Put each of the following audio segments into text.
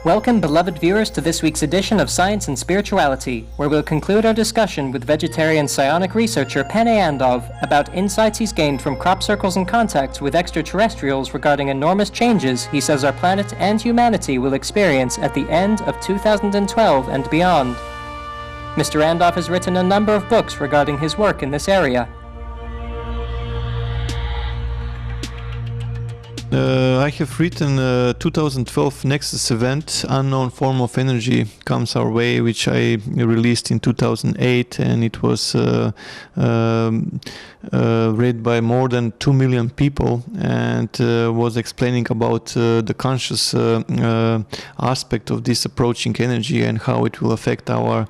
Welcome, beloved viewers, to this week's edition of Science and Spirituality, where we'll conclude our discussion with vegetarian psionic researcher Pane Andov about insights he's gained from crop circles and contacts with extraterrestrials regarding enormous changes he says our planet and humanity will experience at the end of 2012 and beyond. Mr. Andov has written a number of books regarding his work in this area. I have written 2012 Nexus event, Unknown Form of Energy Comes Our Way, which I released in 2008, and it was read by more than 2 million people, and was explaining about the conscious aspect of this approaching energy and how it will affect our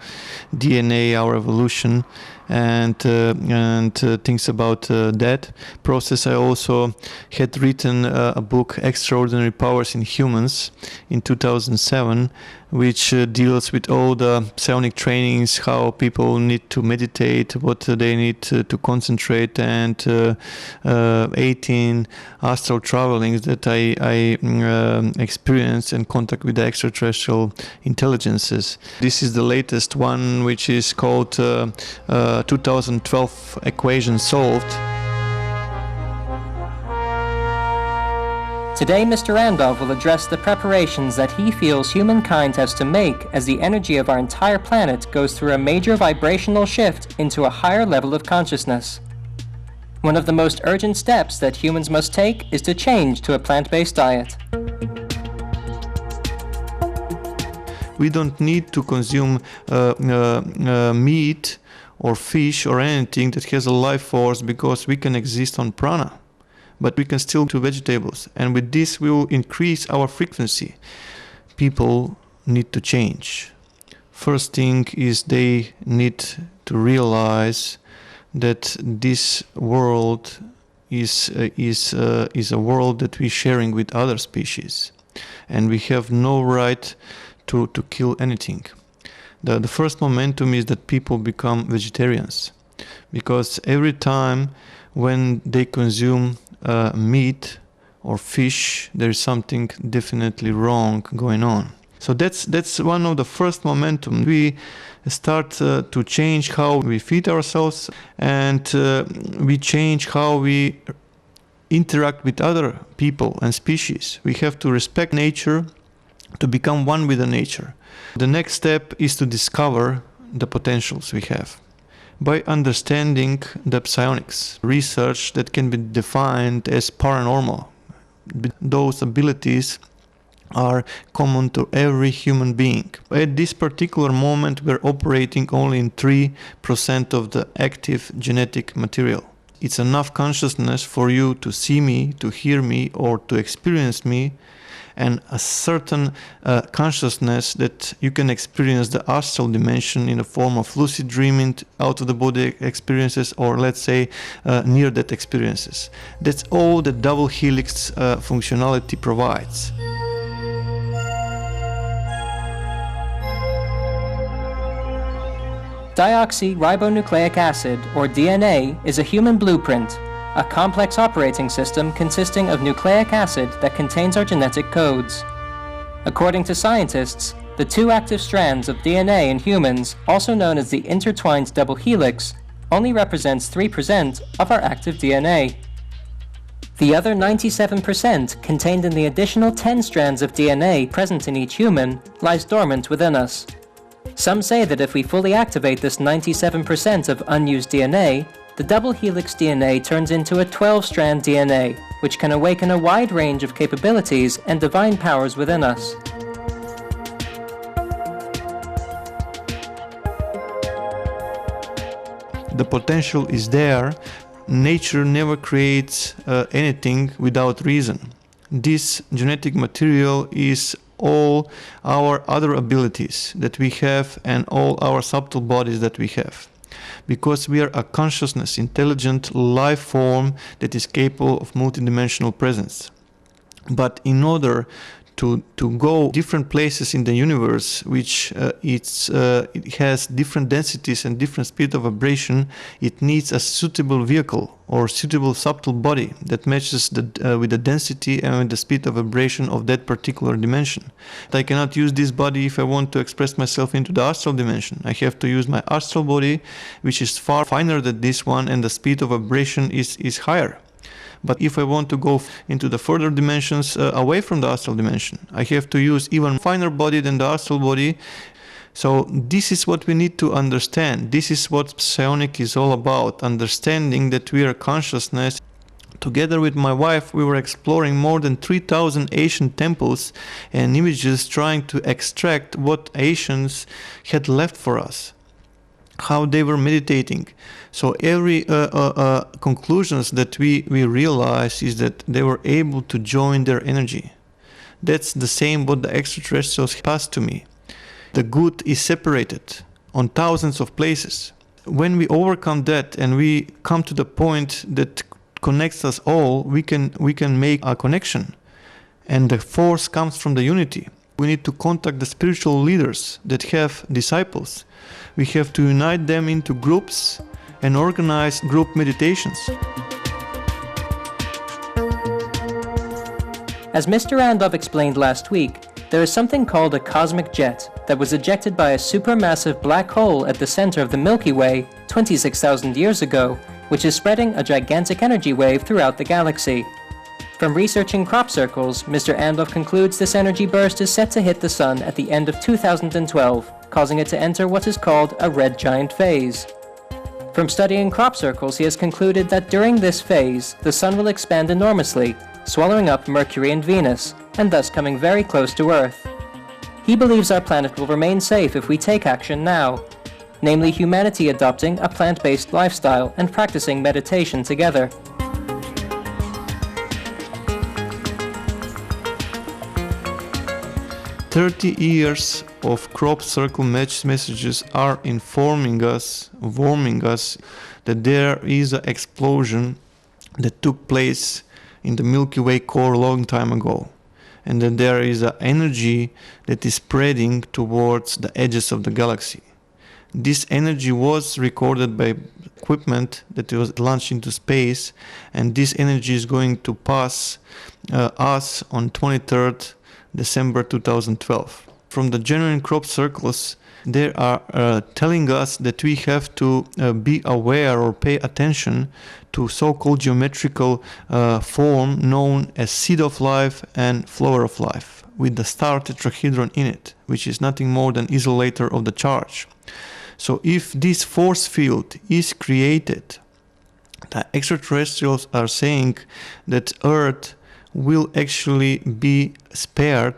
DNA, our evolution, and things about that process. I also had written a book, Extraordinary Powers in Humans, in 2007, which deals with all the psionic trainings, how people need to meditate, what they need to concentrate, and 18 astral travelings that I experienced in contact with the extraterrestrial intelligences. This is the latest one, which is called 2012 Equation Solved. Today, Mr. Andov will address the preparations that he feels humankind has to make as the energy of our entire planet goes through a major vibrational shift into a higher level of consciousness. One of the most urgent steps that humans must take is to change to a plant-based diet. We don't need to consume meat or fish or anything that has a life force, because we can exist on prana. But we can still do vegetables, and with this we will increase our frequency. People need to change. First thing is they need to realize that this world is a world that we're sharing with other species, and we have no right to kill anything. The first momentum is that people become vegetarians, because every time when they consume meat or fish, there is something definitely wrong going on. So that's one of the first momentum. We start to change how we feed ourselves, and we change how we interact with other people and species. We have to respect nature, to become one with the nature. The next step is to discover the potentials we have by understanding the psionics, research that can be defined as paranormal. Those abilities are common to every human being. At this particular moment, we're operating only in 3% of the active genetic material. It's enough consciousness for you to see me, to hear me, or to experience me, and a certain consciousness that you can experience the astral dimension in the form of lucid dreaming, out-of-the-body experiences, or let's say near-death experiences. That's all the double helix functionality provides. Deoxyribonucleic acid, or DNA, is a human blueprint, a complex operating system consisting of nucleic acid that contains our genetic codes. According to scientists, the two active strands of DNA in humans, also known as the intertwined double helix, only represents 3% of our active DNA. The other 97% contained in the additional 10 strands of DNA present in each human lies dormant within us. Some say that if we fully activate this 97% of unused DNA, the double helix DNA turns into a 12-strand DNA, which can awaken a wide range of capabilities and divine powers within us. The potential is there. Nature never creates anything without reason. This genetic material is all our other abilities that we have and all our subtle bodies that we have. Because we are a consciousness, intelligent life form that is capable of multidimensional presence. But in order to go different places in the universe, which it has different densities and different speed of vibration, it needs a suitable vehicle or suitable subtle body that matches with the density and with the speed of vibration of that particular dimension. I cannot use this body if I want to express myself into the astral dimension. I have to use my astral body, which is far finer than this one, and the speed of vibration is higher. But if I want to go into the further dimensions away from the astral dimension, I have to use even finer body than the astral body. So this is what we need to understand. This is what psionic is all about, understanding that we are consciousness. Together with my wife, we were exploring more than 3,000 ancient temples and images, trying to extract what ancients had left for us, how they were meditating. So every conclusions that we realize is that they were able to join their energy. That's the same what the extraterrestrials passed to me. The good is separated on thousands of places. When we overcome that and we come to the point that connects us all, we can make a connection, and the force comes from the unity. We need to contact the spiritual leaders that have disciples. We have to unite them into groups and organize group meditations. As Mr. Andov explained last week, there is something called a cosmic jet that was ejected by a supermassive black hole at the center of the Milky Way 26,000 years ago, which is spreading a gigantic energy wave throughout the galaxy. From researching crop circles, Mr. Andov concludes this energy burst is set to hit the Sun at the end of 2012, causing it to enter what is called a red giant phase. From studying crop circles, he has concluded that during this phase, the Sun will expand enormously, swallowing up Mercury and Venus, and thus coming very close to Earth. He believes our planet will remain safe if we take action now, namely humanity adopting a plant-based lifestyle and practicing meditation together. "30 years of crop circle match messages are informing us, warning us that there is an explosion that took place in the Milky Way core a long time ago, and that there is an energy that is spreading towards the edges of the galaxy. This energy was recorded by equipment that was launched into space, and this energy is going to pass us on 23rd December 2012. From the genuine crop circles, they are telling us that we have to be aware or pay attention to so-called geometrical form known as seed of life and flower of life, with the star tetrahedron in it, which is nothing more than isolator of the charge. So if this force field is created, the extraterrestrials are saying that Earth will actually be spared.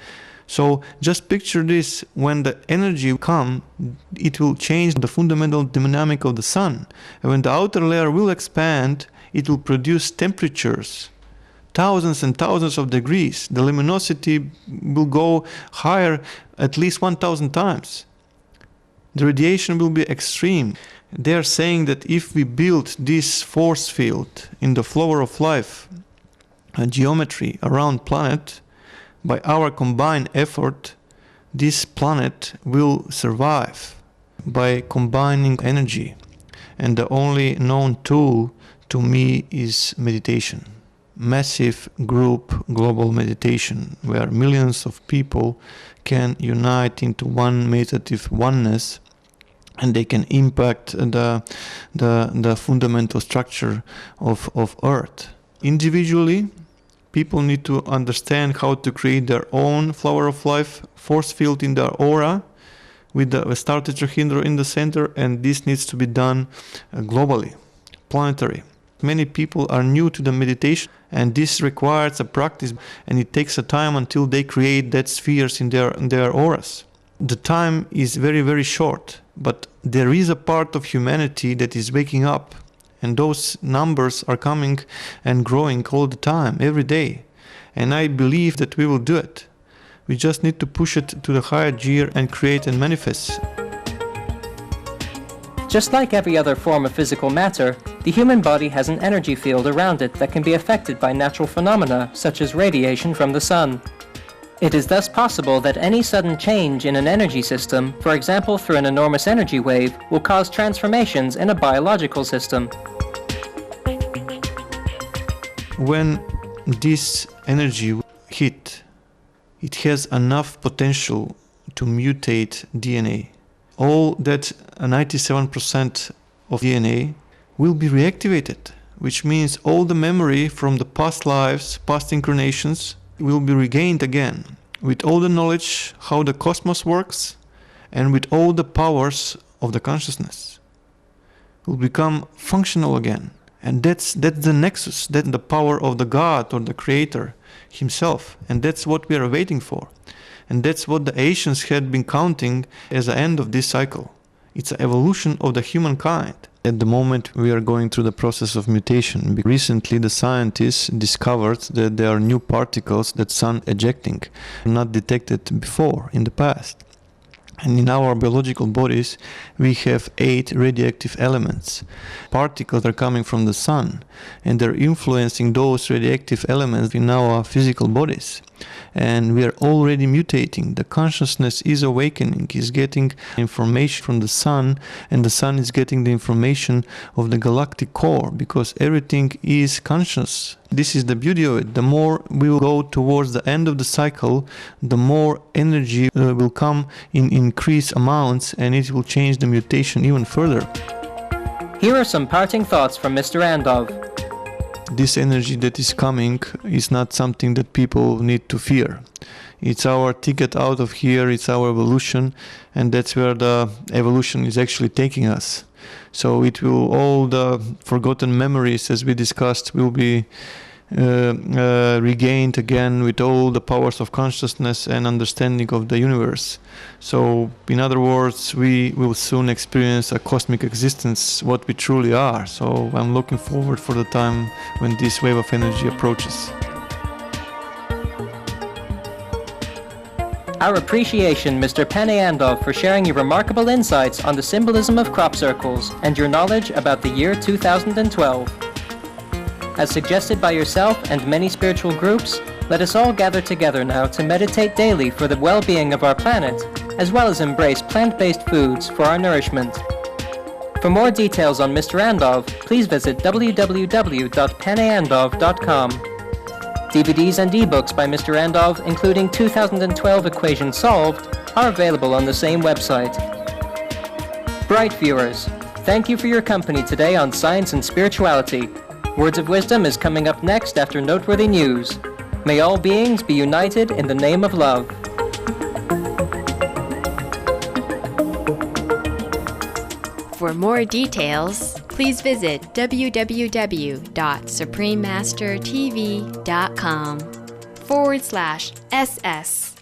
So just picture this: when the energy comes, it will change the fundamental dynamic of the Sun. And when the outer layer will expand, it will produce temperatures, thousands and thousands of degrees. The luminosity will go higher at least 1,000 times. The radiation will be extreme. They are saying that if we build this force field in the flower of life, a geometry around planet, by our combined effort, this planet will survive by combining energy. And the only known tool to me is meditation. Massive group global meditation, where millions of people can unite into one meditative oneness, and they can impact the fundamental structure of Earth. Individually, people need to understand how to create their own flower of life force field in their aura with the star tetrahedron in the center, and this needs to be done globally, planetary. Many people are new to the meditation, and this requires a practice, and it takes a time until they create that spheres in their auras. The time is very, very short, but there is a part of humanity that is waking up. And those numbers are coming and growing all the time, every day. And I believe that we will do it. We just need to push it to the higher gear and create and manifest. Just like every other form of physical matter, the human body has an energy field around it that can be affected by natural phenomena such as radiation from the sun. It is thus possible that any sudden change in an energy system, for example through an enormous energy wave, will cause transformations in a biological system. When this energy hit, it has enough potential to mutate DNA. All that 97% of DNA will be reactivated, which means all the memory from the past lives, past incarnations, will be regained again, with all the knowledge how the cosmos works and with all the powers of the consciousness. Will become functional again. And that's the nexus, that's the power of the God or the Creator Himself. And that's what we are waiting for. And that's what the ancients had been counting as the end of this cycle. It's an evolution of the humankind. At the moment we are going through the process of mutation. Recently the scientists discovered that there are new particles that sun ejecting, not detected before in the past. And in our biological bodies, we have 8 radioactive elements. Particles are coming from the sun, and they're influencing those radioactive elements in our physical bodies. And we are already mutating. The consciousness is awakening, is getting information from the sun, and the sun is getting the information of the galactic core, because everything is conscious. This is the beauty of it. The more we will go towards the end of the cycle, the more energy will come in increased amounts, and it will change the mutation even further. Here are some parting thoughts from Mr. Andov. This energy that is coming is not something that people need to fear. It's our ticket out of here, it's our evolution, and that's where the evolution is actually taking us. So it will, all the forgotten memories, as we discussed, will be regained again with all the powers of consciousness and understanding of the universe. So, in other words, we will soon experience a cosmic existence, what we truly are. So I'm looking forward for the time when this wave of energy approaches. Our appreciation, Mr. Pane Andov, for sharing your remarkable insights on the symbolism of crop circles and your knowledge about the year 2012. As suggested by yourself and many spiritual groups, let us all gather together now to meditate daily for the well-being of our planet, as well as embrace plant-based foods for our nourishment. For more details on Mr. Andov, please visit www.paneandov.com. DVDs and ebooks by Mr. Andov, including 2012 Equation Solved, are available on the same website. Bright viewers, thank you for your company today on Science and Spirituality. Words of Wisdom is coming up next after Noteworthy News. May all beings be united in the name of love. For more details, please visit www.suprememastertv.com/SS.